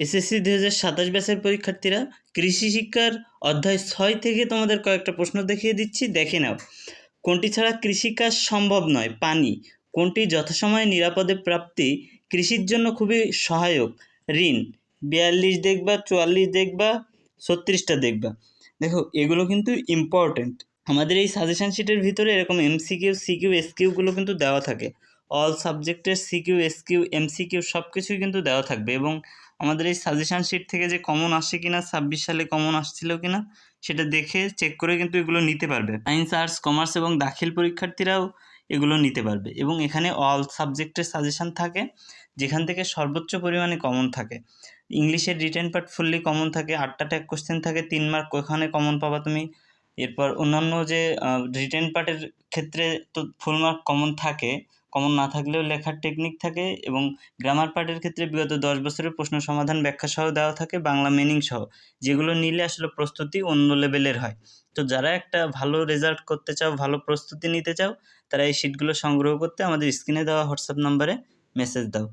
SSC 2027 ব্যাচের পরীক্ষার্থীরা, কৃষি শিক্ষার অধ্যায় 6 থেকে তোমাদের কয়েকটা প্রশ্ন দেখিয়ে দিচ্ছি, দেখে নাও। কোনটি ছাড়া কৃষিকাজ সম্ভব নয়? পানি। কোনটি যথাসময়ে নিরাপদে প্রাপ্তি কৃষির জন্য খুবই সহায়ক? ঋণ। 42 দেখবা, 44 দেখবা, 36টা দেখবা। দেখো, এগুলো কিন্তু ইম্পর্টেন্ট। আমাদের এই সাজেশন শিটের ভিতরে এরকম এমসিকিউ, সিকিউ, এসকিউগুলো কিন্তু দেওয়া থাকে। অল সাবজেক্টের সিকিউ, এসকিউ, এমসিকিউ সব কিছুই কিন্তু দেওয়া থাকবে। এবং আমাদের এই সাজেশন শিট থেকে যে কমন আসে কিনা, 26 সালে কমন আসছিল কিনা সেটা দেখে চেক করে কিন্তু এগুলো নিতে পারবে। সায়েন্স, আর্টস, কমার্স এবং দাখিল পরীক্ষার্থীরাও এগুলো নিতে পারবে। এবং এখানে অল সাবজেক্টের সাজেশন থাকে, যেখান থেকে সর্বোচ্চ পরিমাণে কমন থাকে। ইংলিশের রিটেন পার্ট ফুললি কমন থাকে, 8টা ট্যাগ কোশ্চেন থাকে, 3 মার্ক ওখানে কমন পাবা তুমি। এরপর অন্যান্য যে রিটেন পার্টের ক্ষেত্রে তো ফুল মার্ক কমন থাকে, কমন না থাকলেও লেখার টেকনিক থাকে। এবং গ্রামার পার্টের ক্ষেত্রে বিগত 10 বছরের প্রশ্ন সমাধান ব্যাখ্যা সহ দেওয়া থাকে, বাংলা মিনিং সহ, যেগুলো নিলে আসলে প্রস্তুতি অন্য লেভেলের হয়। তো যারা একটা ভালো রেজাল্ট করতে চাও, ভালো প্রস্তুতি নিতে চাও, তারা এই শিটগুলো সংগ্রহ করতে আমাদের স্ক্রিনে দেওয়া হোয়াটসঅ্যাপ নাম্বারে মেসেজ দাও।